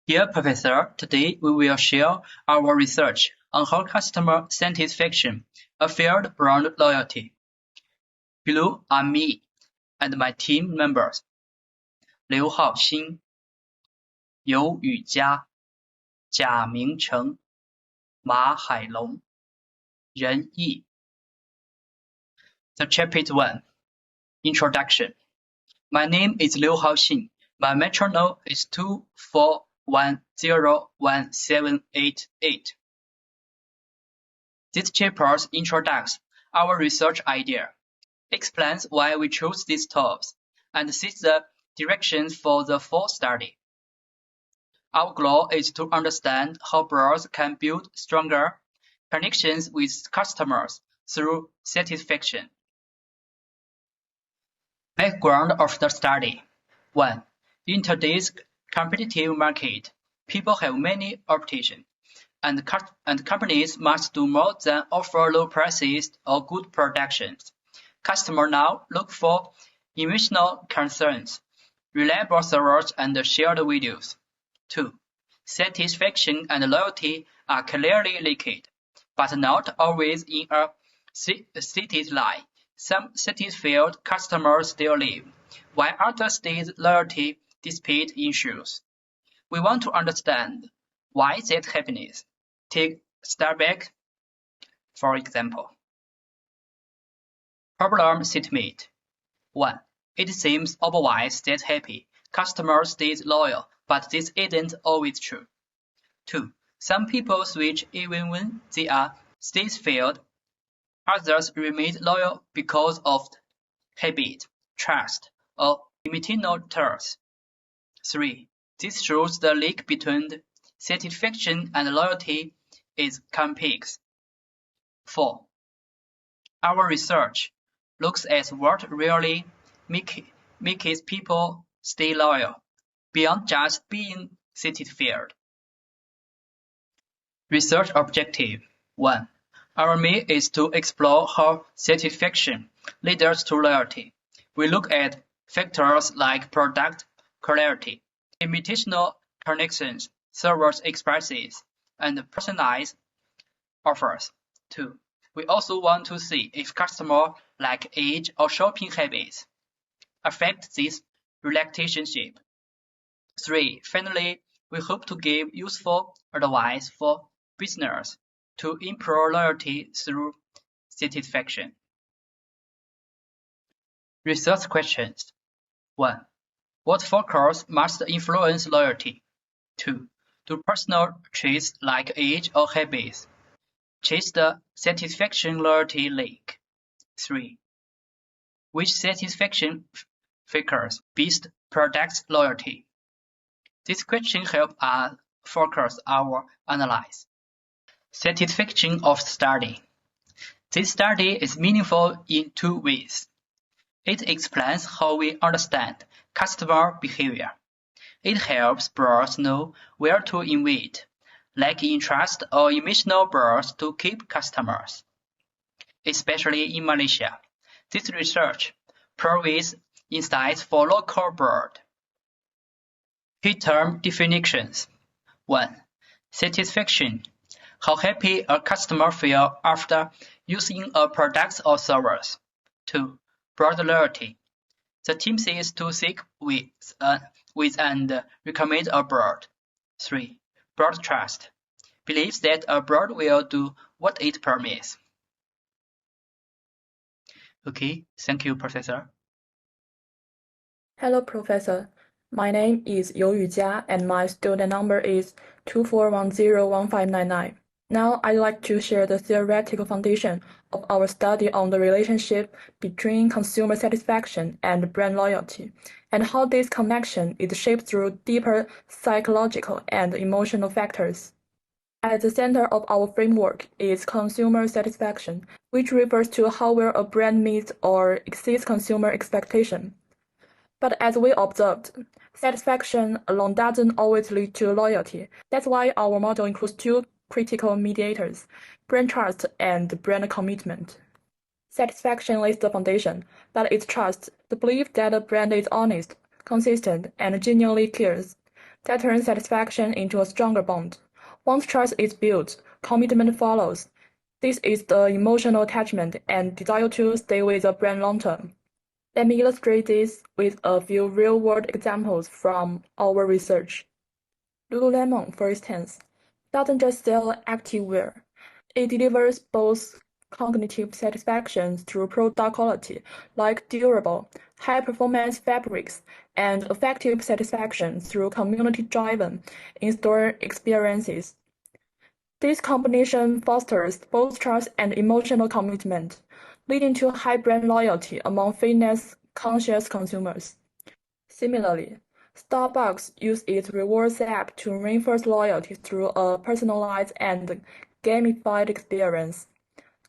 Dear Professor, today we will share our research on how customer satisfaction affects brand loyalty. Below are me and my team members:刘浩鑫、尤宇佳、贾明成、马海龙、任毅。The chapter 1 Introduction. My name is Liu Haoxin. My metronome is 241017888. This chapter introduces our research idea, explains why we chose these topics, and sets the direction for the full study. Our goal is to understand how brands can build stronger connections with customers through satisfaction. Background of the study. 1. In today's competitive market, people have many options, and companies must do more than offer low prices or good productions. Customers now look for emotional concerns, reliable service, and shared videos. 2. Satisfaction and loyalty are clearly linked, but not always in a straight line. Some satisfied customers still leave, while others stay loyalty despite issues. We want to understand why that happens. Take Starbucks, for example. Problem statement. 1. It seems obvious that happy customers stay loyal, but this isn't always true. 2. Some people switch even when they are satisfied. Others remain loyal because of habit, trust, or emotional ties. 3. This shows the link between satisfaction and loyalty is complex. 4. Our research looks at what really makes people stay loyal, beyond just being satisfied. Research objective. 1. Our aim is to explore how satisfaction leads to loyalty. We look at factors like product clarity, emotional connections, service experiences, and personalized offers. 2. We also want to see if customers like age or shopping habits affect this relationship. 3. Finally, we hope to give useful advice for business to improve loyalty through satisfaction. Research questions. 1. What factors must influence loyalty? 2. Do personal traits like age or habits change the satisfaction-loyalty link? 3. Which satisfaction factors boost product loyalty? This question helps us focus our analysis. Satisfaction of study. This study is meaningful in 2 ways. It explains how we understand customer behavior. It helps brands know where to invest, like in trust or emotional brands to keep customers. Especially in Malaysia, this research provides insights for local brands. Key term definitions. 1. Satisfaction. How happy a customer feels after using a product or service. 2. Brand loyalty. The team seeks to seek with and recommend a brand. 3. Brand trust. Believes that a brand will do what it promises. Okay, thank you, Professor. Hello, Professor. My name is Youyu Jia, and my student number is 24101599. Now, I'd like to share the theoretical foundation of our study on the relationship between consumer satisfaction and brand loyalty, and how this connection is shaped through deeper psychological and emotional factors. At the center of our framework is consumer satisfaction, which refers to how well a brand meets or exceeds consumer expectation. But as we observed, satisfaction alone doesn't always lead to loyalty. That's why our model includes 2 critical mediators: brand trust and brand commitment. Satisfaction lays the foundation, but it's trust, the belief that a brand is honest, consistent, and genuinely cares. that turns satisfaction into a stronger bond. Once trust is built, commitment follows. This is the emotional attachment and desire to stay with a brand long term. Let me illustrate this with a few real-world examples from our research. Lululemon, for instance, doesn't just sell activewear. It delivers both cognitive satisfaction through product quality, like durable, high-performance fabrics, and affective satisfaction through community-driven in-store experiences. This combination fosters both trust and emotional commitment, leading to high brand loyalty among fitness-conscious consumers. Similarly, Starbucks uses its rewards app to reinforce loyalty through a personalized and gamified experience.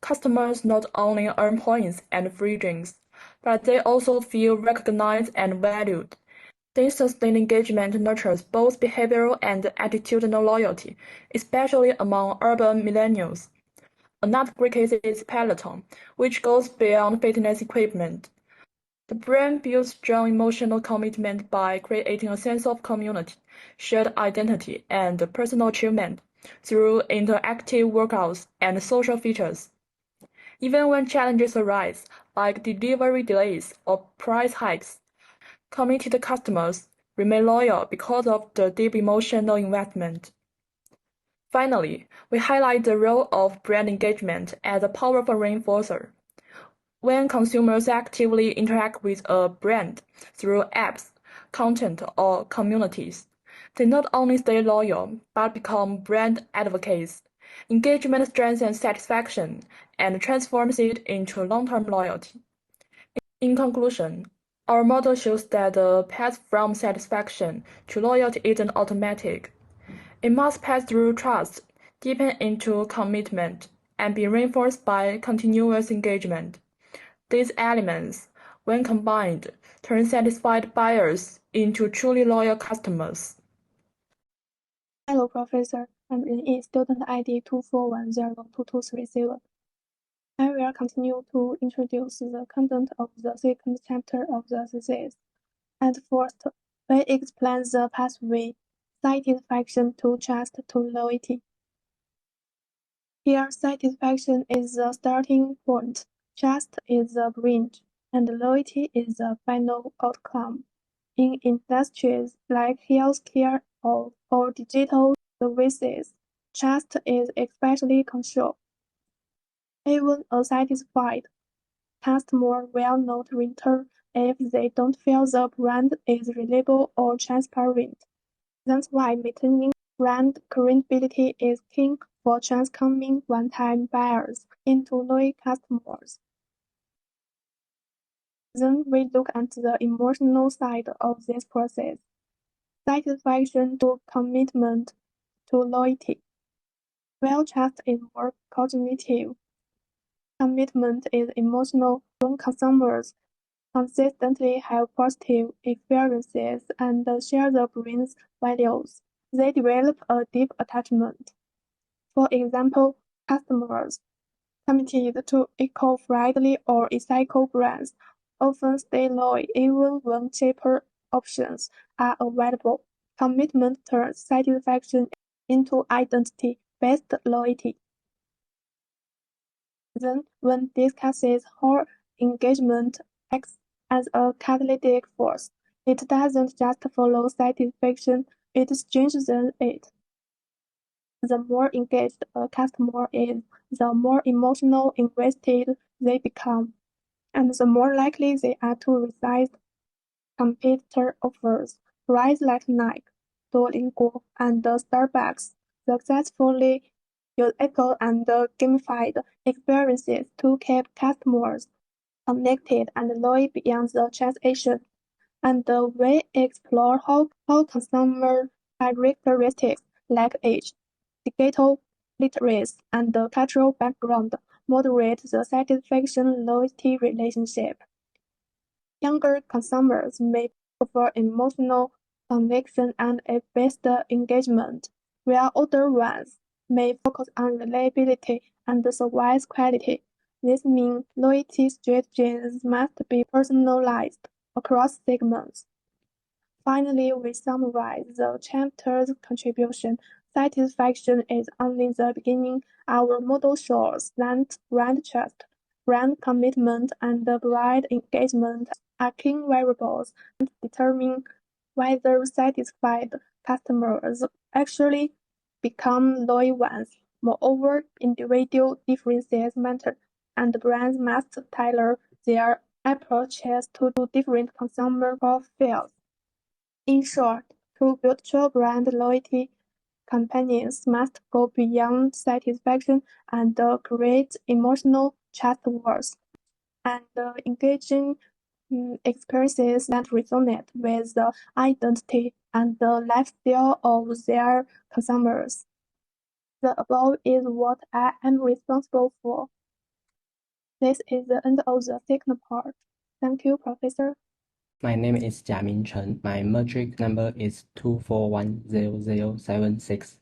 Customers not only earn points and free drinks, but they also feel recognized and valued. This sustained engagement nurtures both behavioral and attitudinal loyalty, especially among urban millennials. Another great case is Peloton, which goes beyond fitness equipment. The brand builds strong emotional commitment by creating a sense of community, shared identity, and personal achievement through interactive workouts and social features. Even when challenges arise, like delivery delays or price hikes, committed customers remain loyal because of the deep emotional investment. Finally, we highlight the role of brand engagement as a powerful reinforcer. When consumers actively interact with a brand through apps, content, or communities, they not only stay loyal but become brand advocates. Engagement strengthens satisfaction and transforms it into long-term loyalty. In conclusion, our model shows that the path from satisfaction to loyalty isn't automatic. It must pass through trust, deepen into commitment, and be reinforced by continuous engagement. These elements, when combined, turn satisfied buyers into truly loyal customers. Hello, Professor. I'm Ren student ID 2410223. I will continue to introduce the content of the second chapter of the thesis. At first, we explain the pathway satisfaction to trust to loyalty. Here, satisfaction is the starting point, trust is the bridge, and loyalty is the final outcome. In industries like healthcare or digital services, trust is especially crucial. Even a satisfied customer will not return if they don't feel the brand is reliable or transparent. That's why maintaining brand credibility is key for transforming one-time buyers into loyal customers. Then we look at the emotional side of this process. Satisfaction to commitment to loyalty. While trust is more cognitive, commitment is emotional. When consumers consistently have positive experiences and share the brand's values, they develop a deep attachment. For example, customers committed to eco-friendly or ethical brands often stay loyal even when cheaper options are available. Commitment turns satisfaction into identity-based loyalty. Then, when discusses how engagement acts as a catalytic force, it doesn't just follow satisfaction, it strengthens it. The more engaged a customer is, the more emotional invested they become, and the more likely they are to resist competitor offers. Brands like Nike, Duolingo, and Starbucks successfully use eco and gamified experiences to keep customers connected and loyal beyond the transaction. And we explore how consumer characteristics like age, digital literacy, and cultural background moderate the satisfaction-loyalty relationship. Younger consumers may prefer emotional connection and based engagement, while older ones may focus on reliability and service quality. This means loyalty strategies must be personalized across segments. Finally, we summarize the chapter's contribution. Satisfaction is only the beginning. Our model shows that brand trust, brand commitment, and brand engagement are key variables that determine whether satisfied customers actually become loyal ones. Moreover, individual differences matter, and brands must tailor their approaches to different consumer profiles. In short, to build true brand loyalty, companies must go beyond satisfaction and create emotional trust worth and engaging experiences that resonate with the identity and the lifestyle of their consumers. The above is what I am responsible for. This is the end of the second part. Thank you, Professor. My name is Jiamin Chen. My metric number is 2410076.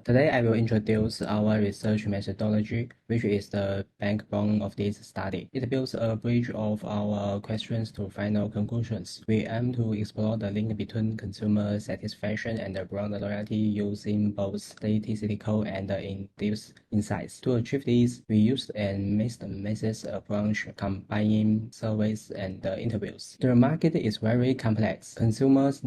Today I will introduce our research methodology, which is the backbone of this study. It builds a bridge of our questions to final conclusions. We aim to explore the link between consumer satisfaction and brand loyalty using both statistical and in-depth insights. To achieve this, we used a mixed methods approach combining surveys and interviews. The market is very complex. Consumers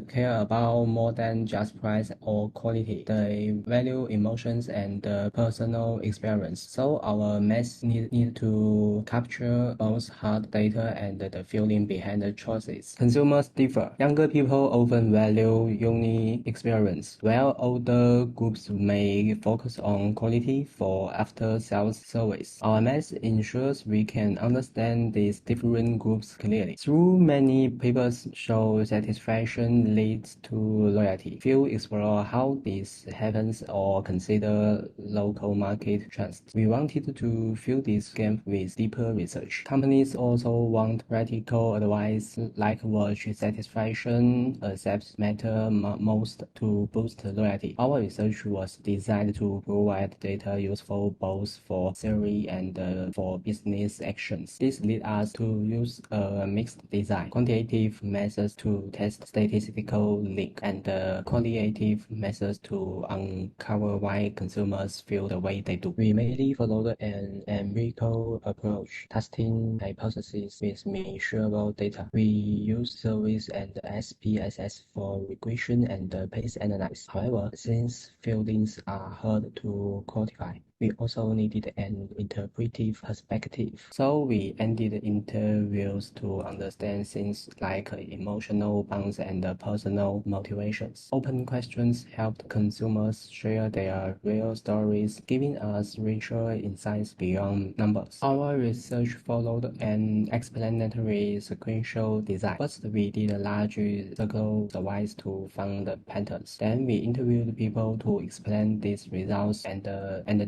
care about more than just price or quality. They value emotions and personal experience. So our math need to capture both hard data and the feeling behind the choices. Consumers differ. Younger people often value unique experience, while older groups may focus on quality for after-sales service. Our math ensures we can understand these different groups clearly. Through many papers show satisfaction leads to loyalty. Few explore how this happens or consider local market trends. We wanted to fill this gap with deeper research. Companies also want practical advice like which satisfaction accepts matter most to boost loyalty. Our research was designed to provide data useful both for theory and for business actions. This led us to use a mixed design, quantitative methods to test statistical link, and qualitative methods to uncover why consumers feel the way they do. We mainly followed an empirical approach, testing hypotheses with measurable data. We used surveys and SPSS for regression and pace analysis. However, since feelings are hard to quantify, we also needed an interpretive perspective. So we ended interviews to understand things like emotional bonds and personal motivations. Open questions helped consumers share their real stories, giving us richer insights beyond numbers. Our research followed an explanatory sequential design. First, we did a large circle surveys to find the patterns. Then we interviewed people to explain these results and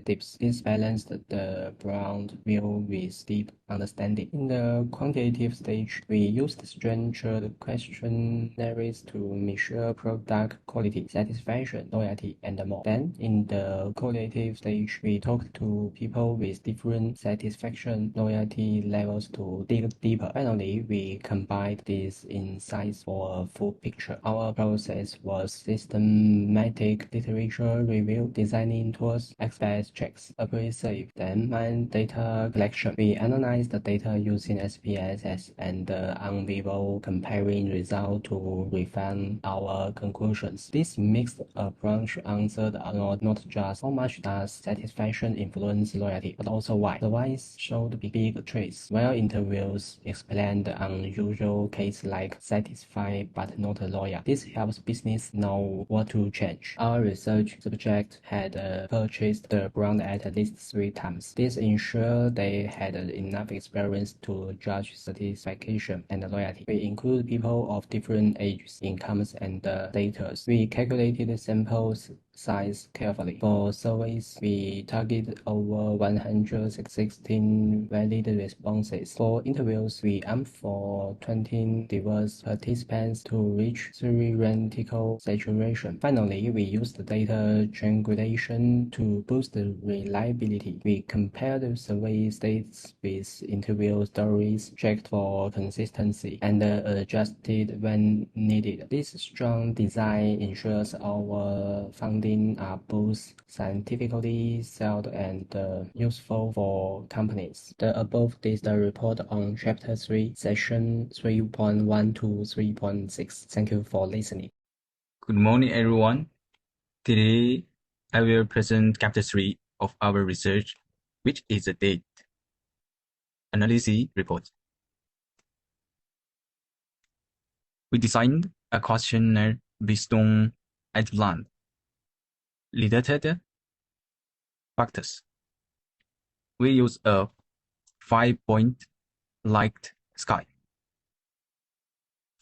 tips. This balanced the broad view with deep understanding. In the quantitative stage, we used structured questionnaires to measure product quality, satisfaction, loyalty, and more. Then, in the qualitative stage, we talked to people with different satisfaction, loyalty levels to dig deeper. Finally, we combined these insights for a full picture. Our process was systematic literature review, designing tools, expert checks, appraisal, then mine data collection. We analyzed the data using SPSS and on-vivo comparing results to refine our conclusions. This mixed approach answered not just how much does satisfaction influence loyalty, but also why. The whys showed big traits, while interviews explained the unusual case like satisfied but not loyal. This helps business know what to change. Our research subject had purchased the brand at least 3 times. This ensured they had enough experience to judge satisfaction and loyalty. We include people of different ages, incomes, and status. We calculated sample size carefully. For surveys, we target over 116 valid responses. For interviews, we aim for 20 diverse participants to reach theoretical saturation. Finally, we use the data triangulation to boost the reliability. We compare the survey states with interview stories, checked for consistency, and adjusted when needed. This strong design ensures our findings are both scientifically sound and useful for companies. The above is the report on Chapter 3, Section 3.1 to 3.6. Thank you for listening. Good morning, everyone. Today, I will present Chapter 3 of our research, which is the data analysis report. We designed a questionnaire based on outlined related factors. We use a 5-point liked scale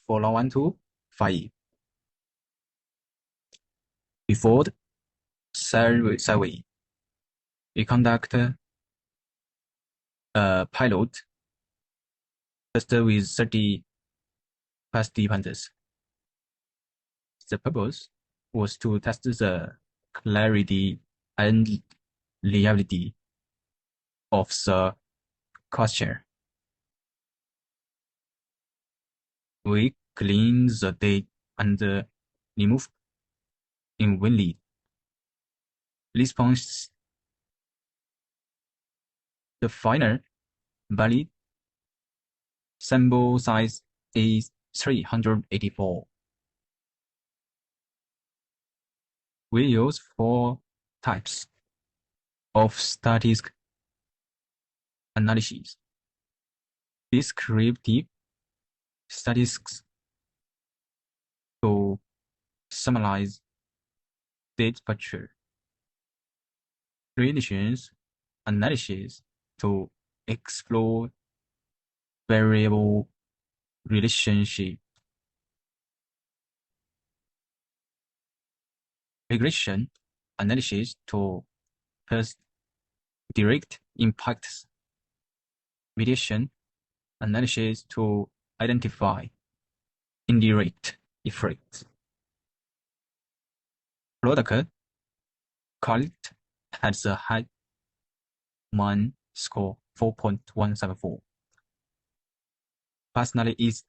for 1 to 5. Before the survey, we conduct a pilot test with 30 participants. The purpose was to test the clarity and reliability of the questionnaire. We clean the data and remove invalid responses. The final valid sample size is 384. We use 4 types of statistical analysis: descriptive statistics to summarize data picture, relations analysis to explore variable relationship, regression analysis to test direct impacts, mediation analysis to identify indirect effects. Product quality has a high one score 4.174. Personally, its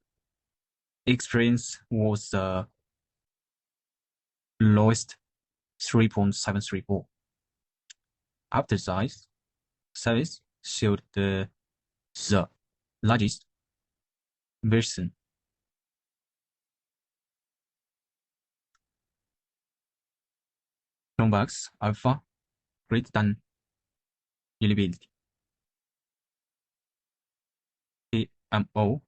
experience was the lowest 3.734. After size, service showed the largest version. Chromebox alpha greater than reliability. PMO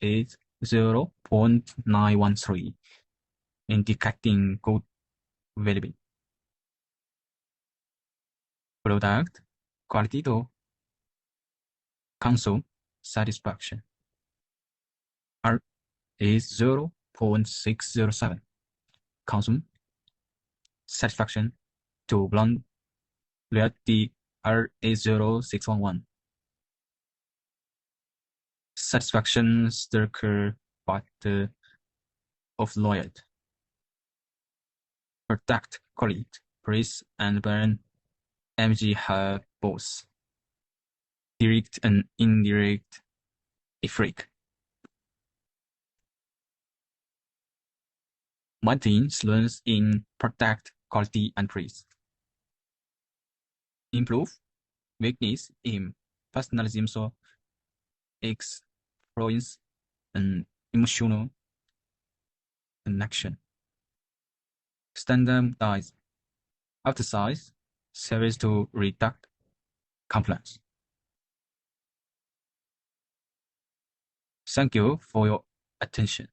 is 0.913, indicating good availability. Product quality to console satisfaction. R is 0.607. Consume satisfaction to blonde reality R is 0.611. Satisfaction circle but of loyalty. Product quality, price, and brand MG have both direct and indirect effect. Maintains learns in product quality and price. Improve weakness in personalism, so experience and emotional connection. Standardize after size service to reduce complaints. Thank you for your attention.